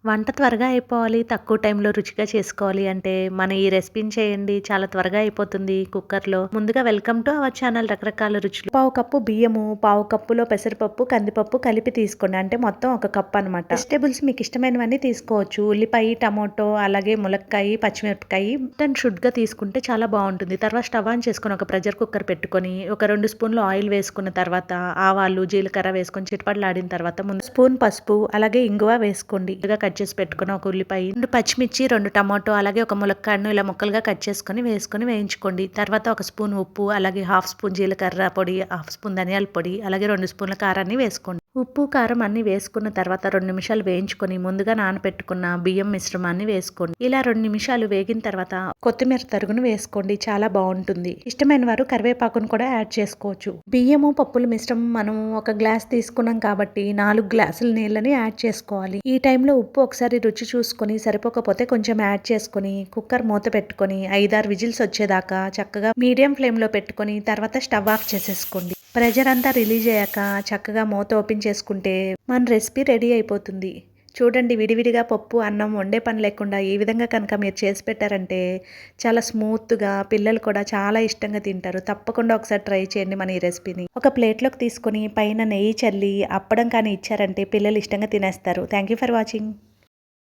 వంట త్వరగా అయిపోవాలి, తక్కువ టైంలో రుచిగా చేసుకోవాలి అంటే మన ఈ రెసిపీని చేయండి. చాలా త్వరగా అయిపోతుంది కుక్కర్‌లో. ముందుగా వెల్కమ్ టు అవర్ ఛానల్ రకరకాల రుచులు. పావు కప్పు బియ్యము, పావు కప్పులో పెసరపప్పు, కందిపప్పు కలిపి తీసుకోండి. అంటే మొత్తం ఒక కప్ అనమాట. వెజిటబుల్స్ మీకు ఇష్టమైనవన్నీ తీసుకోవచ్చు. ఉల్లిపాయ, టమాటో, అలాగే ములక్కాయ, పచ్చిమిరపకాయ అండ్ షుడ్‌గా తీసుకుంటే చాలా బావుంటుంది. తర్వాత స్టవ్ ఆన్ చేసుకొని ఒక ప్రెషర్ కుక్కర్ పెట్టుకొని ఒక 2 స్పూన్లు ఆయిల్ వేసుకున్న తర్వాత ఆవాలు, జీలకర్ర వేసుకొని చిటపటలాడిన తర్వాత ముందు స్పూన్ పసుపు అలాగే ఇంగువ వేసుకోండి. కట్ చేసి పెట్టుకుని ఒక ఉల్లిపాయ, 2 పచ్చిమిర్చి, 2 టమాటో అలాగే ఒక ములక్కాడను ఇలా ముక్కలుగా కట్ చేసుకొని వేసుకొని వేయించుకోండి. తర్వాత ఒక స్పూన్ ఉప్పు అలాగే హాఫ్ స్పూన్ జీలకర్ర పొడి, హాఫ్ స్పూన్ ధనియాల పొడి అలాగే 2 స్పూన్ల కారాన్ని వేసుకోండి. ఉప్పు కారం అన్ని వేసుకున్న తర్వాత 2 నిమిషాలు వేయించుకొని ముందుగా నానబెట్టుకున్న బియ్యం మిశ్రమాన్ని వేసుకోండి. ఇలా 2 నిమిషాలు వేగిన తర్వాత కొత్తిమీర తరుగును వేసుకోండి. చాలా బాగుంటుంది. ఇష్టమైన వారు కరివేపాకును కూడా యాడ్ చేసుకోవచ్చు. బియ్యము పప్పుల మిశ్రమం మనం ఒక గ్లాస్ తీసుకున్నాం కాబట్టి 4 గ్లాసుల నీళ్ళని యాడ్ చేసుకోవాలి. ఈ టైంలో ఉప్పు ఒకసారి రుచి చూసుకొని సరిపోకపోతే కొంచెం యాడ్ చేసుకొని కుక్కర్ మూత పెట్టుకొని 5-6 విజిల్స్ వచ్చేదాకా చక్కగా మీడియం ఫ్లేమ్లో పెట్టుకొని తర్వాత స్టవ్ ఆఫ్ చేసేసుకోండి. ప్రెషర్ అంతా రిలీజ్ అయ్యాక చక్కగా మూత ఓపెన్ చేసుకుంటే మన రెసిపీ రెడీ అయిపోతుంది. చూడండి, విడివిడిగా పప్పు అన్నం వండే పని లేకుండా ఈ విధంగా కనుక మీరు చేసి పెట్టారంటే చాలా స్మూత్గా పిల్లలు కూడా చాలా ఇష్టంగా తింటారు. తప్పకుండా ఒకసారి ట్రై చేయండి మన ఈ రెసిపీని. ఒక ప్లేట్లోకి తీసుకొని పైన నెయ్యి చల్లి అప్పడం కానీ ఇచ్చారంటే పిల్లలు ఇష్టంగా తినేస్తారు. Thank you for watching.